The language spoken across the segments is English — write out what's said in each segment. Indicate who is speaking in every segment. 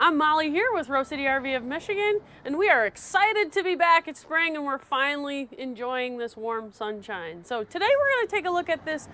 Speaker 1: I'm Molly here with Rose City RV of Michigan, and we are excited to be back. It's spring and we're finally enjoying this warm sunshine. So today we're going to take a look at this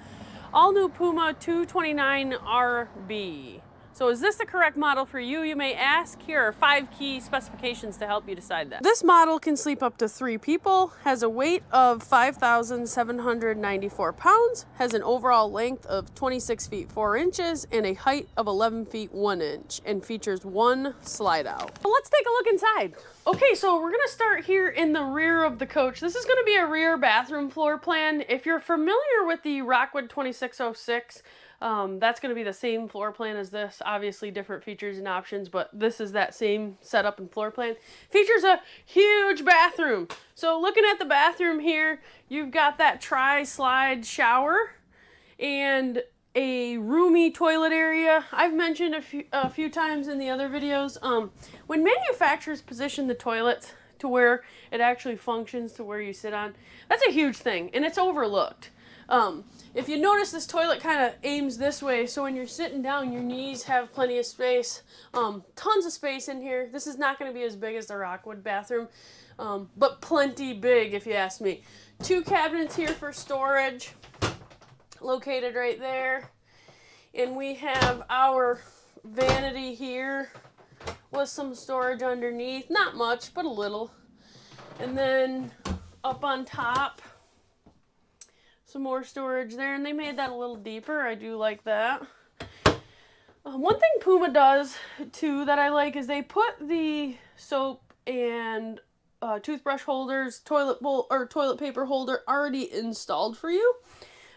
Speaker 1: all-new Puma 229RB. So is this the correct model for you, you may ask? Here are 5 key specifications to help you decide that. This model can sleep up to 3 people, has a weight of 5,794 pounds, has an overall length of 26 feet 4 inches, and a height of 11 feet 1 inch, and features 1 slide out. So let's take a look inside. Okay, so we're gonna start here in the rear of the coach. This is gonna be a rear bathroom floor plan. If you're familiar with the Rockwood 2606, that's going to be the same floor plan as this. Obviously different features and options, but this is that same setup and floor plan. Features a huge bathroom. So looking at the bathroom here, you've got that tri-slide shower and a roomy toilet area. I've mentioned a few times in the other videos, when manufacturers position the toilets to where it actually functions to where you sit on, that's a huge thing, and it's overlooked. If you notice, this toilet kind of aims this way, so when you're sitting down, your knees have plenty of space. Tons of space in here. This is not going to be as big as the Rockwood bathroom, but plenty big if you ask me. 2 cabinets here for storage, located right there. And we have our vanity here with some storage underneath. Not much, but a little. And then up on top, some more storage there, and they made that a little deeper. I do like that. One thing Puma does too that I like is they put the soap and toothbrush holders, toilet bowl or toilet paper holder already installed for you.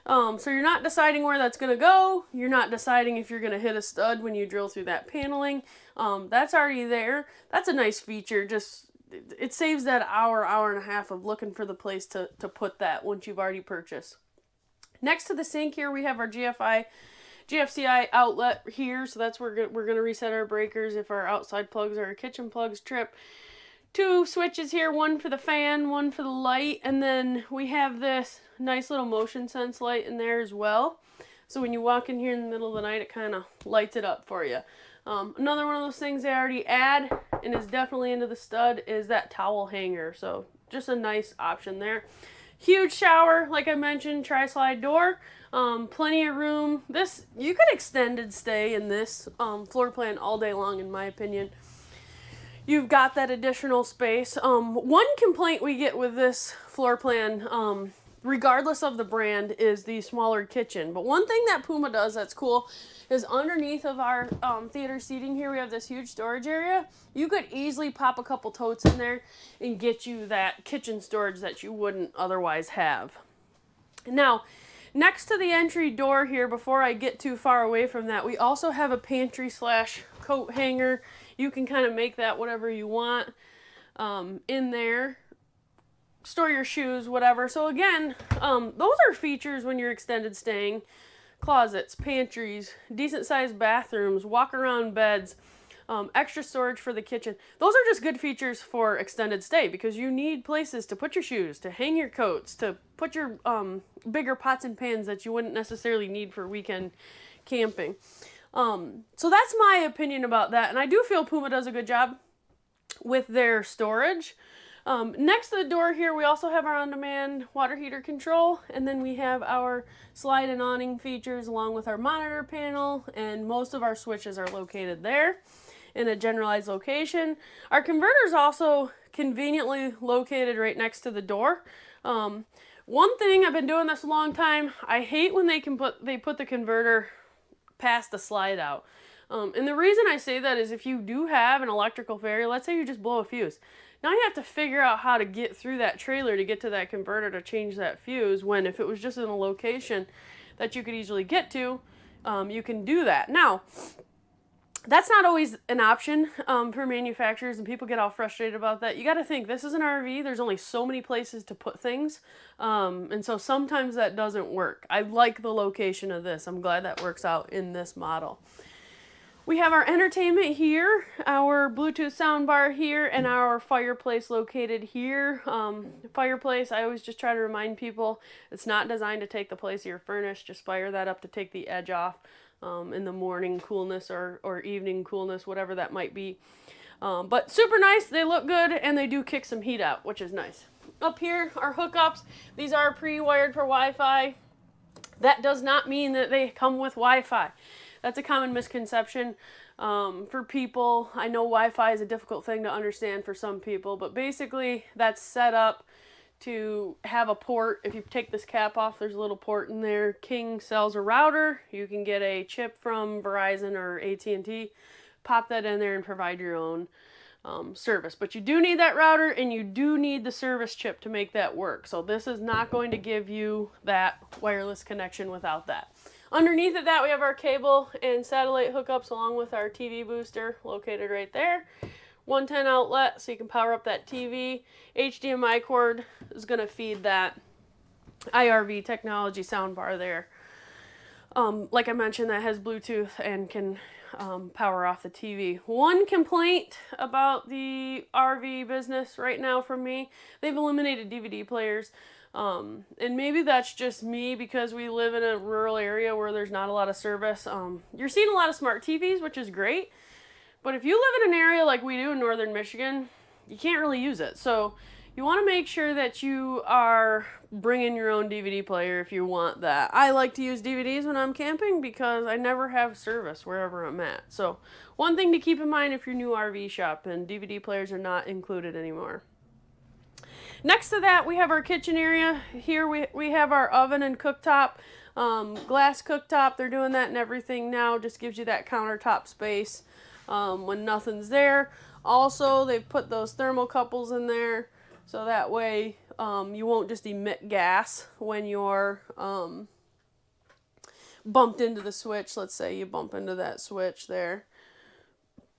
Speaker 1: So you're not deciding where that's gonna go. You're not deciding if you're gonna hit a stud when you drill through that paneling. That's already there. That's a nice feature. Just it saves that hour and a half of looking for the place to put that once you've already purchased. Next to the sink here, we have our GFCI outlet here, so that's where we're going to reset our breakers if our outside plugs or our kitchen plugs trip. 2 switches here, one for the fan, one for the light, and then we have this nice little motion sense light in there as well. So when you walk in here in the middle of the night, it kind of lights it up for you. Another one of those things they already add and is definitely into the stud is that towel hanger, so just a nice option there. Huge shower, like I mentioned, tri-slide door, plenty of room. This, you could extended stay in this floor plan all day long, in my opinion. You've got that additional space. One complaint we get with this floor plan, regardless of the brand, is the smaller kitchen. But one thing that Puma does that's cool is underneath of our theater seating here, we have this huge storage area. You could easily pop a couple totes in there and get you that kitchen storage that you wouldn't otherwise have. Now, next to the entry door here, before I get too far away from that, we also have a pantry / coat hanger. You can kind of make that whatever you want in there. Store your shoes, whatever. So again, those are features when you're extended staying. Closets, pantries, decent sized bathrooms, walk around beds, extra storage for the kitchen. Those are just good features for extended stay because you need places to put your shoes, to hang your coats, to put your bigger pots and pans that you wouldn't necessarily need for weekend camping. So that's my opinion about that, and I do feel Puma does a good job with their storage. Next to the door here, we also have our on-demand water heater control, and then we have our slide and awning features along with our monitor panel, and most of our switches are located there in a generalized location. Our converter is also conveniently located right next to the door. One thing, I've been doing this a long time, I hate when they put the converter past the slide out. And the reason I say that is if you do have an electrical failure, let's say you just blow a fuse. Now you have to figure out how to get through that trailer to get to that converter to change that fuse, when if it was just in a location that you could easily get to, you can do that. Now, that's not always an option for manufacturers, and people get all frustrated about that. You got to think, this is an RV, there's only so many places to put things, and so sometimes that doesn't work. I like the location of this. I'm glad that works out in this model. We have our entertainment here, our Bluetooth soundbar here, and our fireplace located here. Fireplace, I always just try to remind people, it's not designed to take the place of your furnace. Just fire that up to take the edge off. in the morning coolness or evening coolness, whatever that might be. But super nice, they look good, and they do kick some heat out, which is nice. Up here are hookups. These are pre-wired for Wi-Fi. That does not mean that they come with Wi-Fi. That's a common misconception for people. I know Wi-Fi is a difficult thing to understand for some people, but basically that's set up to have a port. If you take this cap off, there's a little port in there. King sells a router. You can get a chip from Verizon or AT&T, pop that in there and provide your own service. But you do need that router, and you do need the service chip to make that work. So this is not going to give you that wireless connection without that. Underneath of that, we have our cable and satellite hookups along with our TV booster located right there. 110 outlet, so you can power up that TV. HDMI cord is going to feed that IRV technology soundbar there. Like I mentioned, that has Bluetooth and can power off the TV. One complaint about the RV business right now from me, they've eliminated DVD players. And maybe that's just me because we live in a rural area where there's not a lot of service. You're seeing a lot of smart TVs, which is great. But if you live in an area like we do in northern Michigan, you can't really use it. So you want to make sure that you are bringing your own DVD player if you want that. I like to use DVDs when I'm camping because I never have service wherever I'm at. So one thing to keep in mind if you're new RV shopping, DVD players are not included anymore. Next to that, we have our kitchen area. Here we have our oven and cooktop, glass cooktop. They're doing that and everything now. Just gives you that countertop space when nothing's there. Also, they've put those thermocouples in there. So that way you won't just emit gas when you're bumped into the switch. Let's say you bump into that switch there.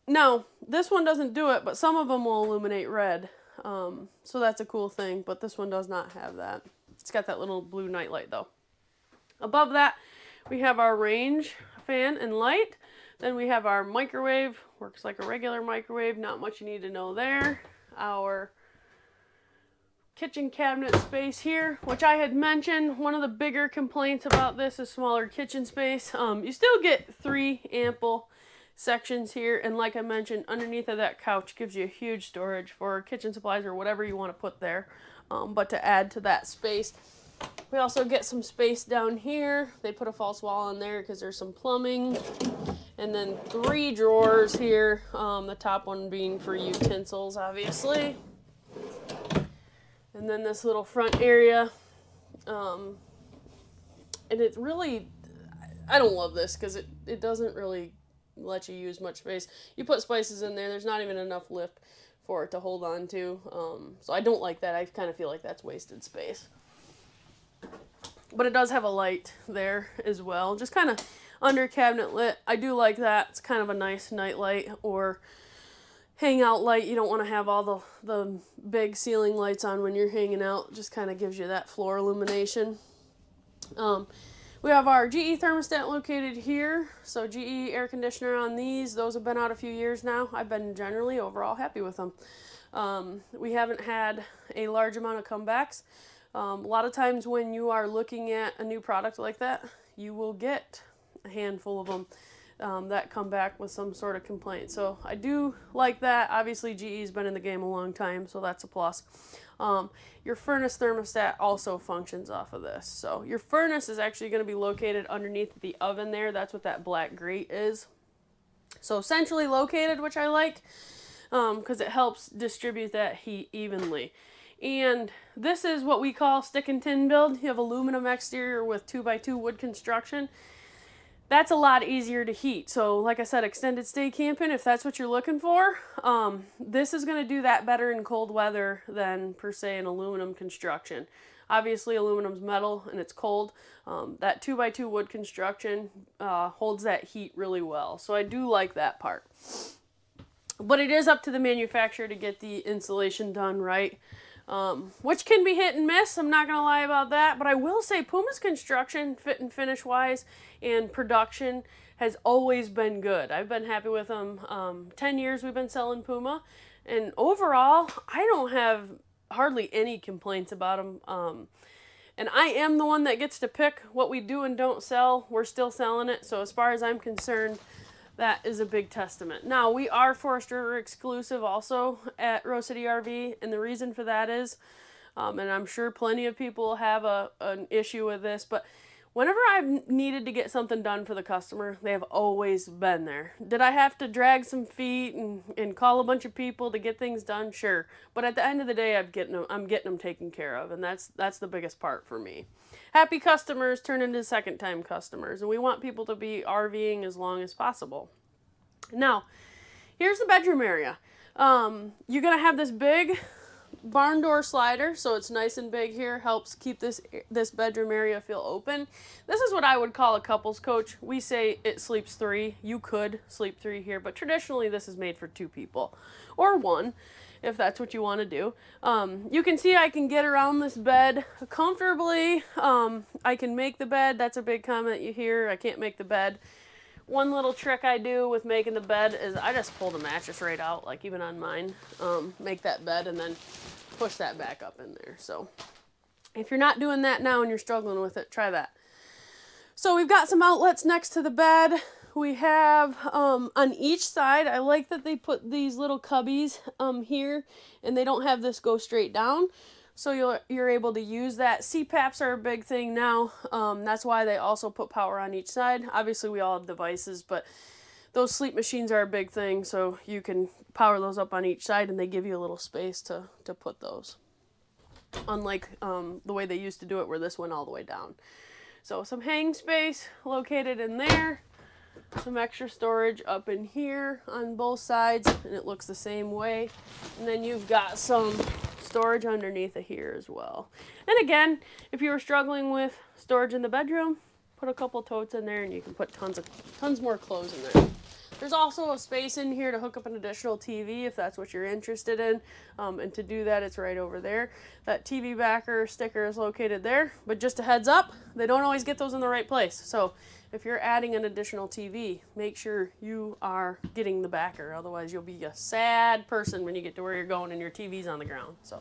Speaker 1: No, this one doesn't do it, but some of them will illuminate red. So that's a cool thing, but this one does not have that. It's got that little blue nightlight though. Above that, we have our range fan and light. Then we have our microwave, works like a regular microwave, not much you need to know there. Our kitchen cabinet space here, which I had mentioned, one of the bigger complaints about this is smaller kitchen space. You still get 3 ample sections here, and like I mentioned, underneath of that couch gives you a huge storage for kitchen supplies or whatever you want to put there. But to add to that space, we also get some space down here. They put a false wall in there because there's some plumbing. And then 3 drawers here, the top one being for utensils, obviously. And then this little front area. And it really, I don't love this because it doesn't really let you use much space. You put spices in there, there's not even enough lift for it to hold on to. So I don't like that. I kind of feel like that's wasted space. But it does have a light there as well. Just kind of under cabinet lit. I do like that. It's kind of a nice night light or hangout light. You don't want to have all the big ceiling lights on when you're hanging out. Just kind of gives you that floor illumination. We have our GE thermostat located here. So GE air conditioner on these. Those have been out a few years now. I've been generally overall happy with them. We haven't had a large amount of comebacks. A lot of times when you are looking at a new product like that, you will get a handful of them that come back with some sort of complaint. So I do like that. Obviously GE's been in the game a long time, so that's a plus. Your furnace thermostat also functions off of this. So your furnace is actually going to be located underneath the oven there. That's what that black grate is. So centrally located, which I like because it helps distribute that heat evenly. And this is what we call stick and tin build. You have aluminum exterior with 2x2 wood construction. That's a lot easier to heat. So like I said, extended stay camping, if that's what you're looking for, this is going to do that better in cold weather than per se an aluminum construction. Obviously aluminum's metal and it's cold. That 2x2 wood construction holds that heat really well. So I do like that part. But it is up to the manufacturer to get the insulation done right. Which can be hit and miss. I'm not going to lie about that, but I will say Puma's construction, fit and finish wise, and production has always been good. I've been happy with them. 10 years we've been selling Puma, and overall, I don't have hardly any complaints about them. And I am the one that gets to pick what we do and don't sell. We're still selling it. So as far as I'm concerned, that is a big testament. Now, we are Forest River exclusive also at Rose City RV. And the reason for that is, and I'm sure plenty of people have an issue with this, but whenever I've needed to get something done for the customer, they have always been there. Did I have to drag some feet and call a bunch of people to get things done? Sure. But at the end of the day, I'm getting them taken care of, and that's the biggest part for me. Happy customers turn into second-time customers, and we want people to be RVing as long as possible. Now, here's the bedroom area. You're going to have this big barn door slider, so it's nice and big here, helps keep this bedroom area feel open. This is what I would call a couples coach. We say it sleeps 3. You could sleep 3 here, but traditionally this is made for 2 people or 1 if that's what you want to do. You can see I can get around this bed comfortably. I can make the bed. That's a big comment you hear. I can't make the bed. One little trick I do with making the bed is I just pull the mattress right out, like even on mine, make that bed and then push that back up in there. So if you're not doing that now and you're struggling with it, try that. So we've got some outlets next to the bed. We have on each side, I like that they put these little cubbies here and they don't have this go straight down. So you're able to use that. CPAPs are a big thing now. That's why they also put power on each side. Obviously, we all have devices, but those sleep machines are a big thing. So you can power those up on each side, and they give you a little space to put those. Unlike the way they used to do it, where this went all the way down. So some hang space located in there. Some extra storage up in here on both sides, and it looks the same way. And then you've got some storage underneath of here as well. And again, if you were struggling with storage in the bedroom, put a couple totes in there and you can put tons more clothes in there. There's also a space in here to hook up an additional TV if that's what you're interested in. And to do that, it's right over there. That TV backer sticker is located there, but just a heads up, they don't always get those in the right place. So if you're adding an additional TV, make sure you are getting the backer. Otherwise, you'll be a sad person when you get to where you're going and your TV's on the ground. So,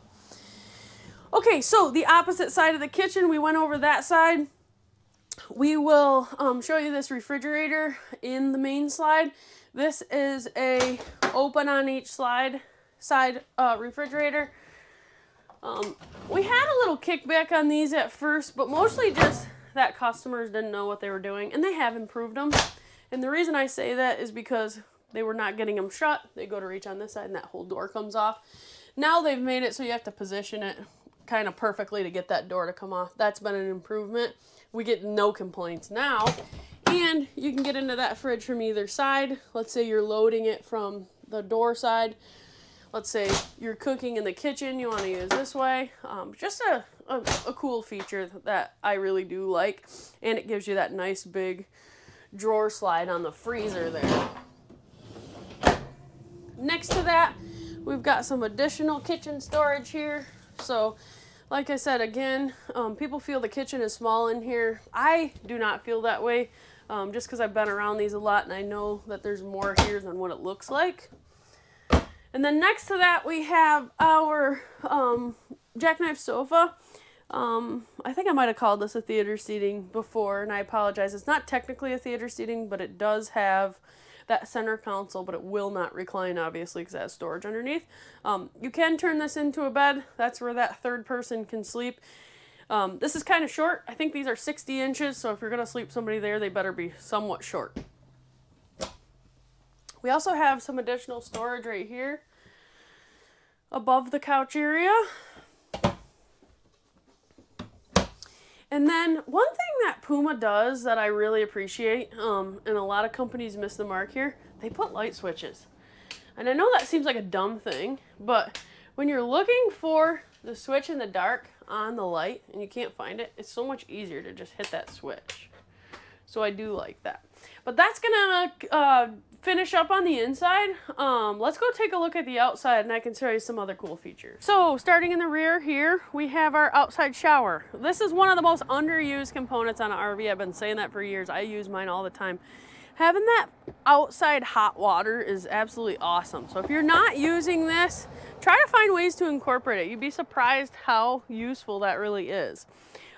Speaker 1: okay, so the opposite side of the kitchen, we went over that side. We will show you this refrigerator in the main slide. This is a open on each side refrigerator. We had a little kickback on these at first, but mostly just that customers didn't know what they were doing, and they have improved them. And the reason I say that is because they were not getting them shut. They go to reach on this side and that whole door comes off. Now they've made it so you have to position it kind of perfectly to get that door to come off. That's been an improvement. We get no complaints now. And you can get into that fridge from either side. Let's say you're loading it from the door side. Let's say you're cooking in the kitchen, you want to use this way. Just a cool feature that I really do like. And it gives you that nice big drawer slide on the freezer there. Next to that, we've got some additional kitchen storage here. So, like I said, again, people feel the kitchen is small in here. I do not feel that way, just because I've been around these a lot and I know that there's more here than what it looks like. And then next to that, we have our jackknife sofa. I think I might have called this a theater seating before, and I apologize. It's not technically a theater seating, but it does have that center console, but it will not recline, obviously, because it has storage underneath. You can turn this into a bed. That's where that third person can sleep. This is kind of short. I think these are 60 inches, so if you're going to sleep somebody there, they better be somewhat short. We also have some additional storage right here above the couch area. And then one thing that Puma does that I really appreciate, and a lot of companies miss the mark here, they put light switches. And I know that seems like a dumb thing, but when you're looking for the switch in the dark on the light and you can't find it, it's so much easier to just hit that switch. So I do like that. But that's gonna finish up on the inside. Let's go take a look at the outside and I can show you some other cool features. So starting in the rear here, we have our outside shower. This is one of the most underused components on an RV. I've been saying that for years. I use mine all the time. Having that outside hot water is absolutely awesome. So if you're not using this, try to find ways to incorporate it. You'd be surprised how useful that really is.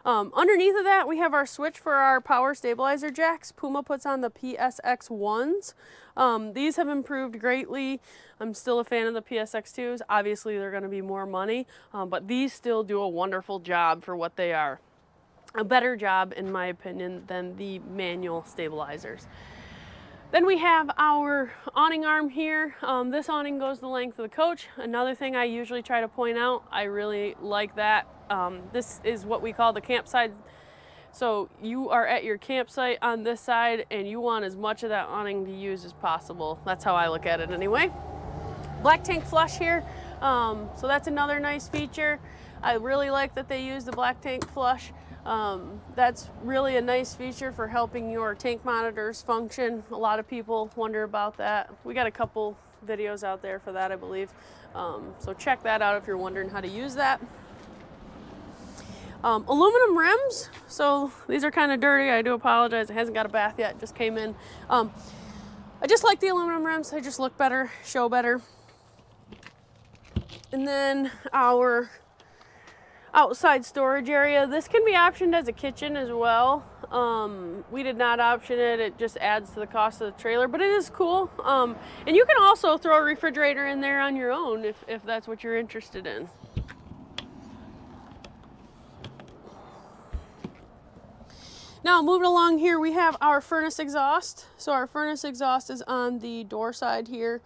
Speaker 1: Underneath of that, we have our switch for our power stabilizer jacks. Puma puts on the PSX 1s. These have improved greatly. I'm still a fan of the PSX 2s. Obviously, they're going to be more money, but these still do a wonderful job for what they are. A better job, in my opinion, than the manual stabilizers. Then we have our awning arm here. This awning goes the length of the coach. Another thing I usually try to point out, I really like that. This is what we call the campsite. So you are at your campsite on this side and you want as much of that awning to use as possible. That's how I look at it anyway. Black tank flush here. So that's another nice feature. I really like that they use the black tank flush. That's really a nice feature for helping your tank monitors function. A lot of people wonder about that. We got a couple videos out there for that, I believe. So check that out if you're wondering how to use that. Aluminum rims. So these are kind of dirty. I do apologize. It hasn't got a bath yet. It just came in. I just like the aluminum rims. They just look better, show better. And then our outside storage area. This can be optioned as a kitchen as well. We did not option it. It just adds to the cost of the trailer, but it is cool. And you can also throw a refrigerator in there on your own if that's what you're interested in. Now moving along here, we have our furnace exhaust. So our furnace exhaust is on the door side here.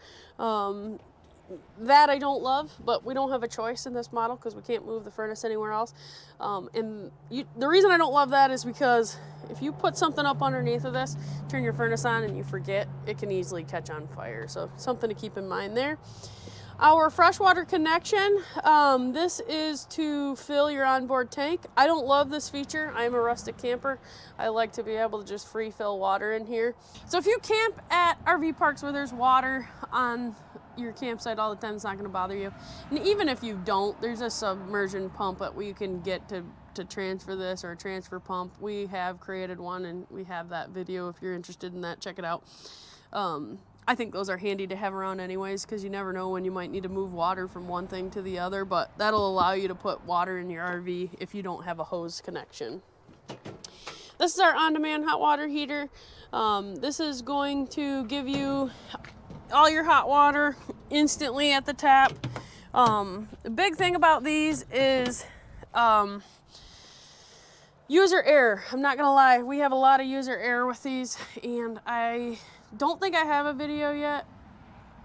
Speaker 1: That I don't love, but we don't have a choice in this model because we can't move the furnace anywhere else. The reason I don't love that is because if you put something up underneath of this, turn your furnace on and you forget, it can easily catch on fire. So something to keep in mind there. Our freshwater connection, this is to fill your onboard tank. I don't love this feature. I'm a rustic camper. I like to be able to just free fill water in here. So if you camp at RV parks where there's water on your campsite all the time, it's not going to bother you. And even if you don't, there's a submersion pump that you can get to transfer this, or a transfer pump. We have created one and we have that video. If you're interested in that, check it out. I think those are handy to have around anyways, because you never know when you might need to move water from one thing to the other, but that'll allow you to put water in your RV if you don't have a hose connection. This is our on-demand hot water heater. This is going to give you all your hot water instantly at the tap. The big thing about these is user error. I'm not gonna lie, we have a lot of user error with these, and I don't think I have a video yet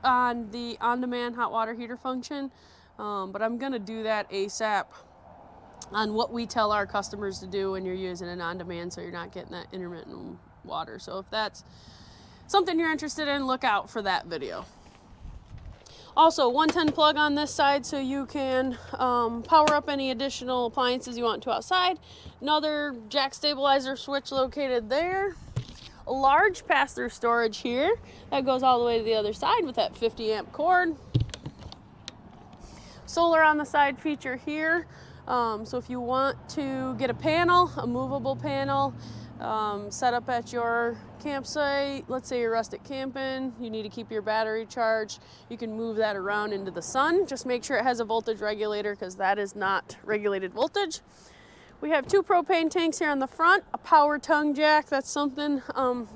Speaker 1: on the on-demand hot water heater function, but I'm gonna do that ASAP on what we tell our customers to do when you're using an on-demand, so you're not getting that intermittent water. So if that's something you're interested in, look out for that video. Also, 110 plug on this side so you can power up any additional appliances you want to outside. Another jack stabilizer switch located there. A large pass-through storage here that goes all the way to the other side with that 50 amp cord. Solar on the side feature here. So if you want to get a panel, a movable panel, set up at your campsite, let's say you're rustic camping, you need to keep your battery charged, you can move that around into the sun. Just make sure it has a voltage regulator, because that is not regulated voltage. We have 2 propane tanks here on the front, a power tongue jack. That's something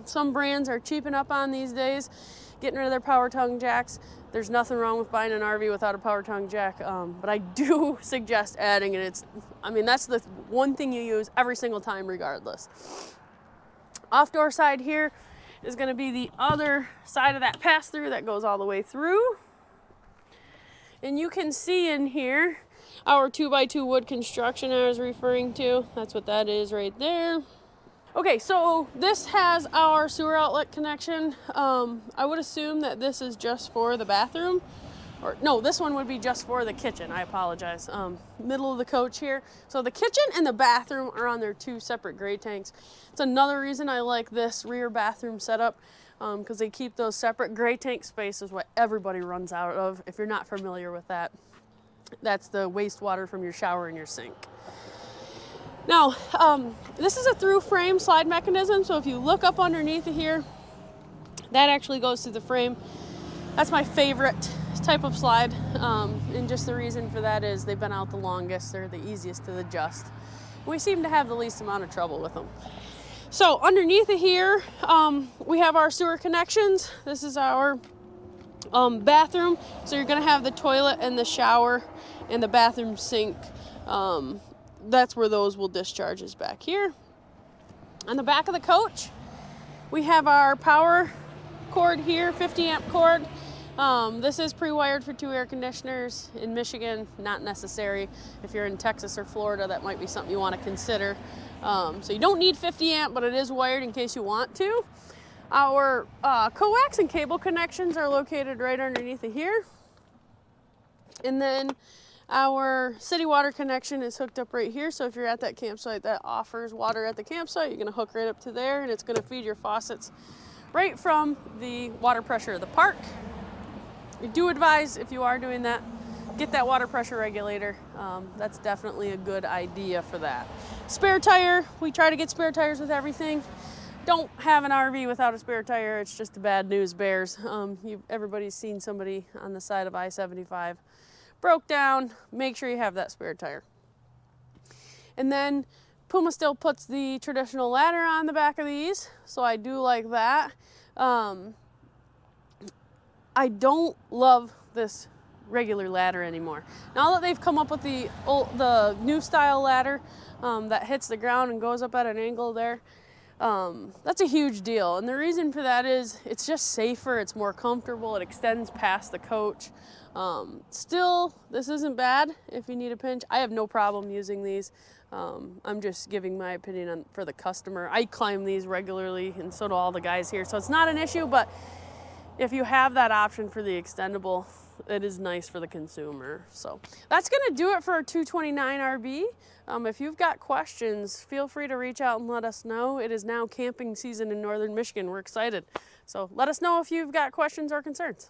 Speaker 1: some brands are cheaping up on these days, getting rid of their power tongue jacks. There's nothing wrong with buying an RV without a power tongue jack, but I do suggest adding it. That's the one thing you use every single time regardless. Off-door side here is going to be the other side of that pass-through that goes all the way through. And you can see in here our 2x2 wood construction I was referring to. That's what that is right there. Okay, so this has our sewer outlet connection. I would assume that this is just for the bathroom. Or no, this one would be just for the kitchen. I apologize. Middle of the coach here. So the kitchen and the bathroom are on their 2 separate gray tanks. It's another reason I like this rear bathroom setup, because they keep those separate gray tank spaces, what everybody runs out of. If you're not familiar with that, that's the wastewater from your shower and your sink. Now, this is a through frame slide mechanism. So if you look up underneath of here, that actually goes through the frame. That's my favorite type of slide, and just the reason for that is they've been out the longest. They're the easiest to adjust. We seem to have the least amount of trouble with them. So underneath it here, we have our sewer connections. This is our bathroom. So you're gonna have the toilet and the shower and the bathroom sink. That's where those will discharge, is back here. On the back of the coach, we have our power cord here, 50 amp cord. This is pre-wired for 2 air conditioners. In Michigan, not necessary. If you're in Texas or Florida, that might be something you want to consider. So you don't need 50 amp, but it is wired in case you want to. Our coax and cable connections are located right underneath it here. And then our city water connection is hooked up right here. So if you're at that campsite that offers water at the campsite, you're gonna hook right up to there, and it's gonna feed your faucets right from the water pressure of the park. We do advise, if you are doing that, get that water pressure regulator. That's definitely a good idea for that. Spare tire, we try to get spare tires with everything. Don't have an RV without a spare tire. It's just the bad news bears. Everybody's seen somebody on the side of I-75 broke down. Make sure you have that spare tire. And then Puma still puts the traditional ladder on the back of these, so I do like that. I don't love this regular ladder anymore. Now that they've come up with the new style ladder that hits the ground and goes up at an angle there, that's a huge deal. And the reason for that is it's just safer, it's more comfortable, it extends past the coach. Still, this isn't bad if you need a pinch. I have no problem using these. I'm just giving my opinion for the customer. I climb these regularly, and so do all the guys here, so it's not an issue, but if you have that option for the extendable, it is nice for the consumer. So that's gonna do it for our 229RB. If you've got questions, feel free to reach out and let us know. It is now camping season in northern Michigan. We're excited. So let us know if you've got questions or concerns.